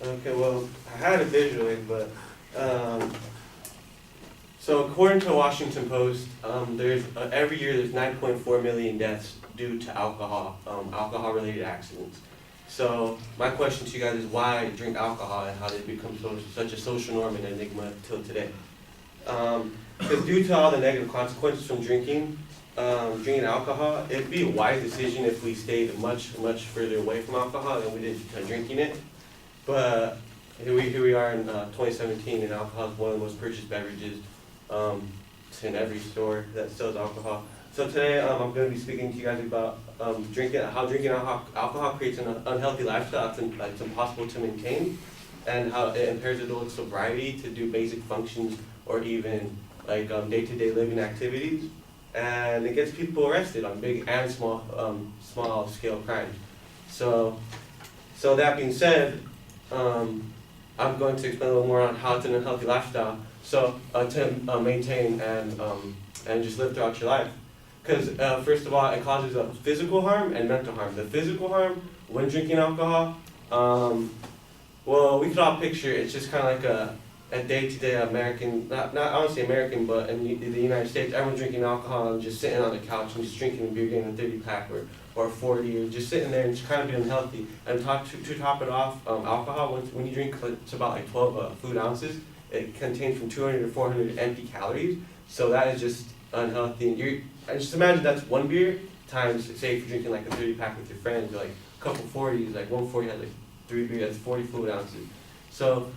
Okay, well, I had it visually, but um, so according to Washington Post, there's every year there's 9.4 million deaths due to alcohol-related accidents. So my question to you guys is why drink alcohol and how did it become such a social norm and enigma till today? Because due to all the negative consequences from drinking alcohol, it'd be a wise decision if we stayed much further away from alcohol than we did drinking it. But here we are in 2017, and alcohol is one of the most purchased beverages in every store that sells alcohol. So today I'm going to be speaking to you guys about how drinking alcohol creates an unhealthy lifestyle that's impossible to maintain, and how it impairs adult sobriety to do basic functions or even like day-to-day living activities, and it gets people arrested on big and small-scale crimes. So that being said, I'm going to explain a little more on how it's an unhealthy lifestyle. So to maintain and just live throughout your life. Because first of all, it causes a physical harm and mental harm. The physical harm when drinking alcohol, well, we could all picture it's just kind of like a day-to-day American, not honestly American, but in the United States, everyone's drinking alcohol and just sitting on the couch and just drinking a beer, getting a 30-pack or a 40, or just sitting there and just kind of being unhealthy. And to top it off, alcohol, when you drink, it's about like 12 food ounces. It contains from 200 to 400 empty calories, so that is just unhealthy. And just imagine that's one beer times, say if you're drinking like a 30-pack with your friends, like a couple 40s, like 140 has like 3 beers, that's 40 food ounces. So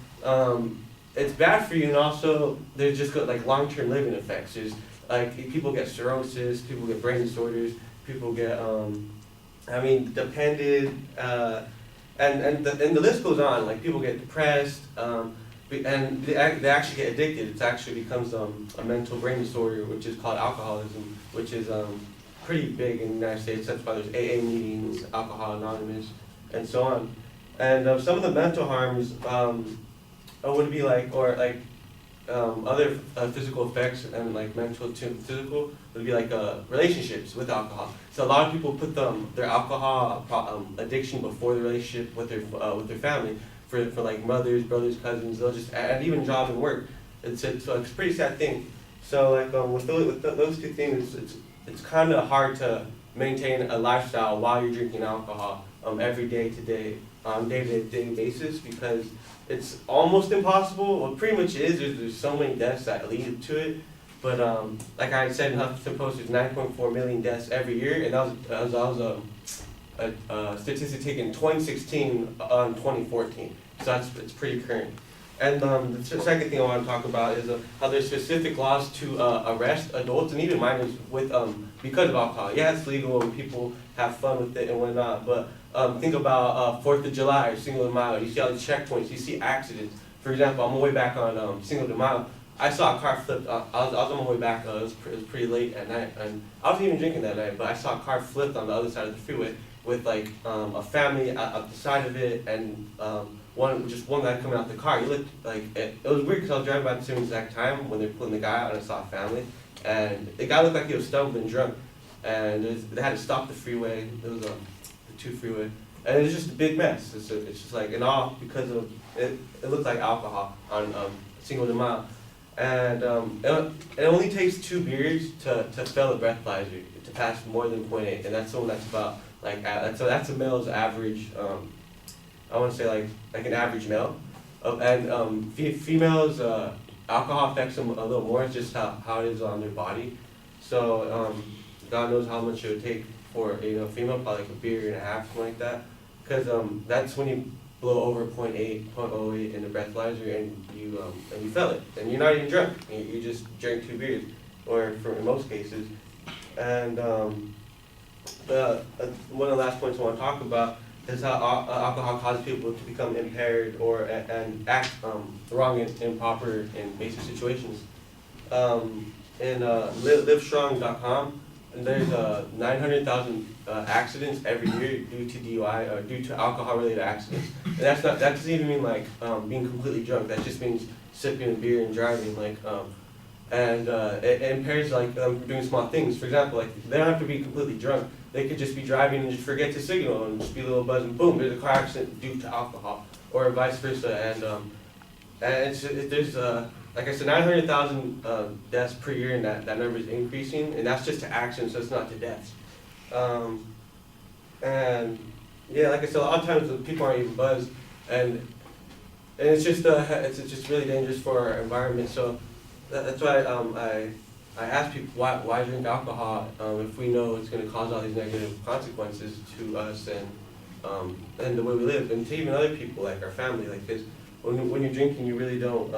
it's bad for you, and also there's just got like long-term living effects. There's like people get cirrhosis, people get brain disorders, people get dependent, and the list goes on. Like people get depressed. And they actually get addicted. It actually becomes a mental brain disorder, which is called alcoholism, which is pretty big in the United States. That's why there's AA meetings, Alcohol Anonymous, and so on. And some of the mental harms would be other physical effects, and like mental to physical would be like relationships with alcohol. So a lot of people put their alcohol addiction before the relationship with their family. For like mothers, brothers, cousins, they'll just, and even job and work. So it's a pretty sad thing. So like with those two things, it's kind of hard to maintain a lifestyle while you're drinking alcohol every day-to-day basis, because it's almost impossible. Well, it pretty much is. There's so many deaths that lead to it. But like I said in Huffington Post, there's 9.4 million deaths every year, and that was a statistic taken in 2016 on 2014. So it's pretty current. And the second thing I want to talk about is how there's specific laws to arrest adults and even minors with because of alcohol. Yeah, it's legal and people have fun with it and whatnot, but think about 4th of July or Cinco de Mayo. You see all these checkpoints, you see accidents. For example, on my way back on Cinco de Mayo, I saw a car flipped. I was on my way back. It was pretty late at night, and I wasn't even drinking that night, but I saw a car flipped on the other side of the freeway with like a family at the side of it, and one guy coming out the car. He looked like it was weird because I was driving by at the same exact time when they were pulling the guy out, and I saw a family, and the guy looked like he was stumbling drunk, and they had to stop the freeway. It was the 2 freeway, and it was just a big mess. It's just like, and all because of it. It looked like alcohol on Cinco de Mayo, and it only takes 2 beers to fail a breathalyzer to pass more than 0.8, and that's that's about. That's a male's average. I want to say like an average male, and females alcohol affects them a little more. It's just how it is on their body. So God knows how much it would take for a female, probably like a beer and a half, something like that. Because that's when you blow over 0.08 in the breathalyzer, and you feel it, and you're not even drunk. You just drank 2 beers, or in most cases, and. One of the last points I want to talk about is how alcohol causes people to become impaired and act wrong and improper in basic situations. In livestrong.com, and there's 900,000 accidents every year due to DUI or due to alcohol-related accidents. And that doesn't even mean like being completely drunk. That just means sipping a beer and driving. and it impairs like doing small things. For example, like they don't have to be completely drunk. They could just be driving and just forget to signal and just be a little buzz and boom, there's a car accident due to alcohol, or vice versa. And there's like I said, 900,000 deaths per year, and that number is increasing, and that's just to accidents, so it's not to deaths. And yeah, like I said, a lot of times people aren't even buzzed, and it's just really dangerous for our environment. So that's why I ask people why drink alcohol if we know it's going to cause all these negative consequences to us and the way we live, and to even other people like our family. Like, because when you're drinking, you really don't.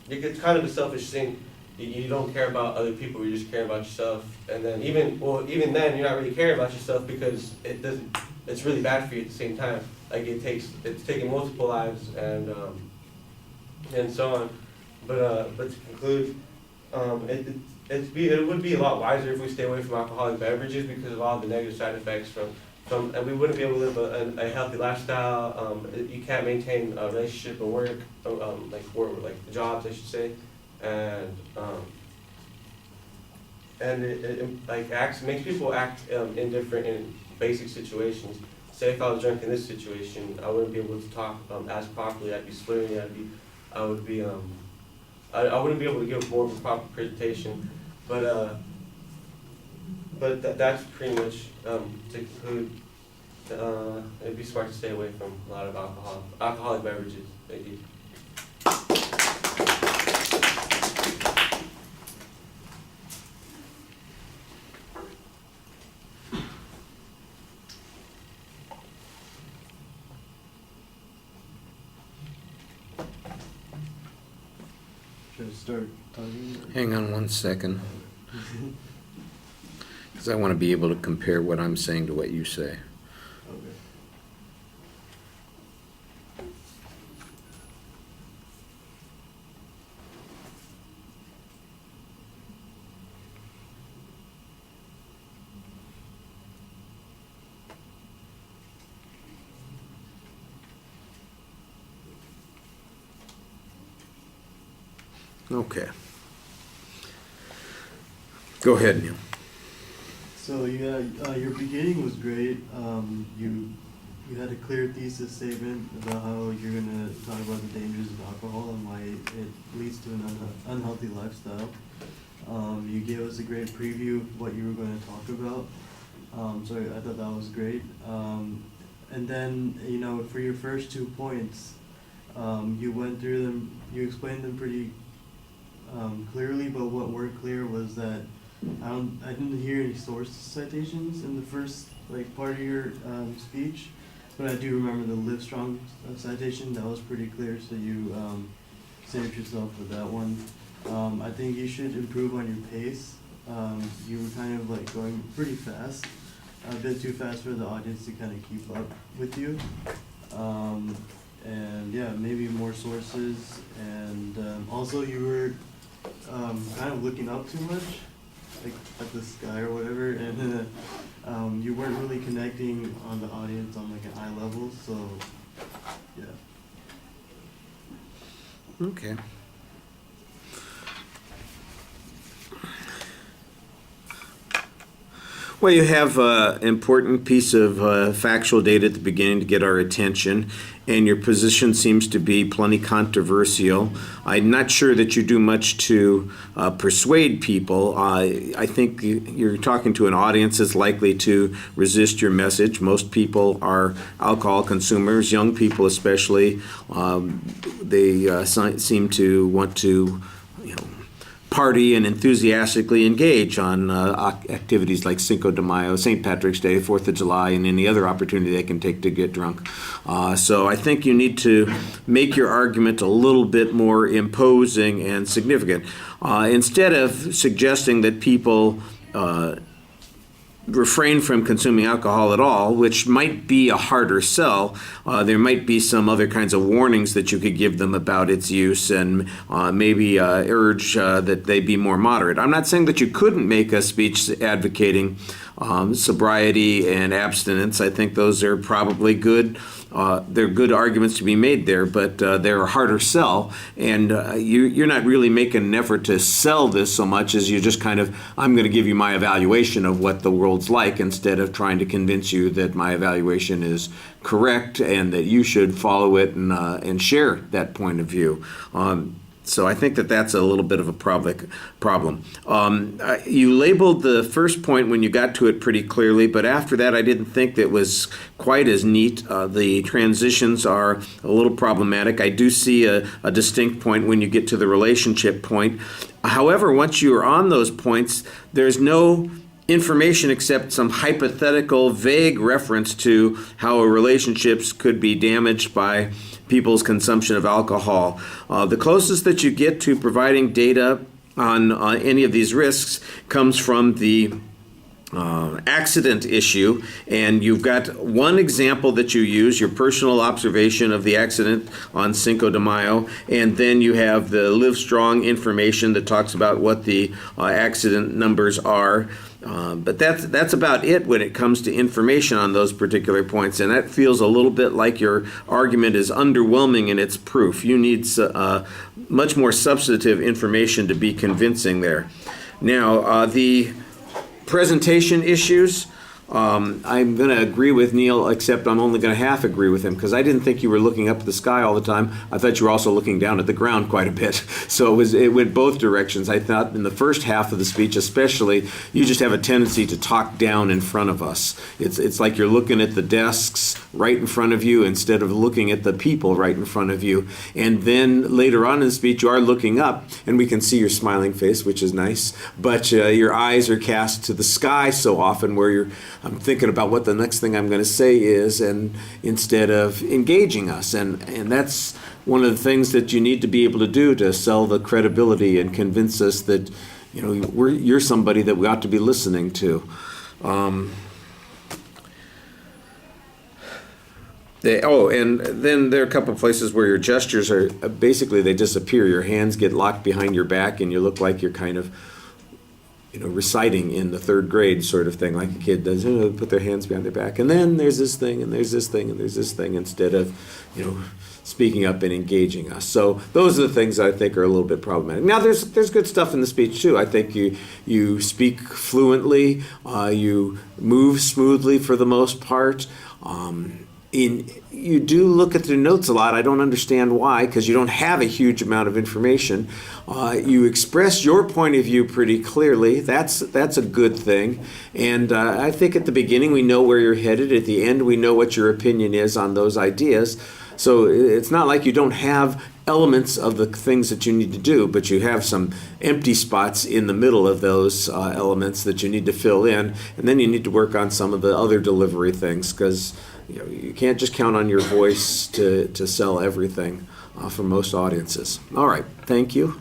It's kind of a selfish thing. You don't care about other people. You just care about yourself. And then even then, you're not really caring about yourself because it's really bad for you at the same time. Like it's taking multiple lives and so on. But to conclude, it would be a lot wiser if we stay away from alcoholic beverages because of all the negative side effects and we wouldn't be able to live a healthy lifestyle. You can't maintain a relationship and work, like jobs, I should say, and it makes people act indifferent in basic situations. Say if I was drunk in this situation, I wouldn't be able to talk as properly. I'd be slurring. I wouldn't be able to give more of a proper presentation. But that's pretty much to conclude. It'd be smart to stay away from a lot of alcoholic beverages. Thank you. Should I start talking? Hang on one second. Because I want to be able to compare what I'm saying to what you say. Okay. Go ahead, Neil. So yeah, your beginning was great. You had a clear thesis statement about how you're gonna talk about the dangers of alcohol and why it leads to an unhealthy lifestyle. You gave us a great preview of what you were going to talk about. So I thought that was great. And then for your first 2 points, you went through them. You explained them pretty clearly, but what weren't clear was that I didn't hear any source citations in the first part of your speech, but I do remember the Livestrong citation. That was pretty clear, so you saved yourself with that one. I think you should improve on your pace. You were kind of going pretty fast, a bit too fast for the audience to kind of keep up with you. And yeah, maybe more sources, and also you were kind of looking up too much, at the sky or whatever, and you weren't really connecting on the audience on an eye level, so yeah. Okay. Well, you have an important piece of factual data at the beginning to get our attention, and your position seems to be plenty controversial. I'm not sure that you do much to persuade people. I think you're talking to an audience that's likely to resist your message. Most people are alcohol consumers, young people especially. They seem to want to, party and enthusiastically engage on activities like Cinco de Mayo, St. Patrick's Day, 4th of July, and any other opportunity they can take to get drunk. So I think you need to make your argument a little bit more imposing and significant. Instead of suggesting that people refrain from consuming alcohol at all, which might be a harder sell. There might be some other kinds of warnings that you could give them about its use, and maybe urge that they be more moderate. I'm not saying that you couldn't make a speech advocating sobriety and abstinence. I think those are probably good. They're good arguments to be made there, but they're a harder sell, and you're not really making an effort to sell this so much as you just kind of, I'm going to give you my evaluation of what the world's like, instead of trying to convince you that my evaluation is correct and that you should follow it and share that point of view. So I think that that's a little bit of a problem. You labeled the first point when you got to it pretty clearly, but after that I didn't think that was quite as neat. The transitions are a little problematic. I do see a distinct point when you get to the relationship point. However, once you are on those points, there's no information except some hypothetical, vague reference to how relationships could be damaged by people's consumption of alcohol. The closest that you get to providing data on any of these risks comes from the accident issue, and you've got one example that you use, your personal observation of the accident on Cinco de Mayo, and then you have the Live Strong information that talks about what the accident numbers are. But that's about it when it comes to information on those particular points, and that feels a little bit like your argument is underwhelming in its proof. You need much more substantive information to be convincing there. Now, the presentation issues, I'm going to agree with Neil, except I'm only going to half agree with him, because I didn't think you were looking up at the sky all the time. I thought you were also looking down at the ground quite a bit. So it went both directions. I thought in the first half of the speech especially, you just have a tendency to talk down in front of us. It's like you're looking at the desks right in front of you instead of looking at the people right in front of you. And then later on in the speech, you are looking up, and we can see your smiling face, which is nice, but your eyes are cast to the sky so often, where I'm thinking about what the next thing I'm going to say is, and instead of engaging us. And that's one of the things that you need to be able to do to sell the credibility and convince us that, you're somebody that we ought to be listening to. And then there are a couple of places where your gestures are, basically they disappear. Your hands get locked behind your back, and you look like you're kind of reciting in the third grade sort of thing, like a kid does, put their hands behind their back. And then there's this thing, and there's this thing, and there's this thing, instead of, speaking up and engaging us. So those are the things I think are a little bit problematic. Now, there's good stuff in the speech, too. I think you speak fluently, you move smoothly for the most part. You do look at the notes a lot. I don't understand why, because you don't have a huge amount of information. You express your point of view pretty clearly. That's a good thing. And I think at the beginning we know where you're headed. At the end we know what your opinion is on those ideas. So it's not like you don't have elements of the things that you need to do, but you have some empty spots in the middle of those elements that you need to fill in. And then you need to work on some of the other delivery things, because you can't just count on your voice to sell everything for most audiences. All right, thank you.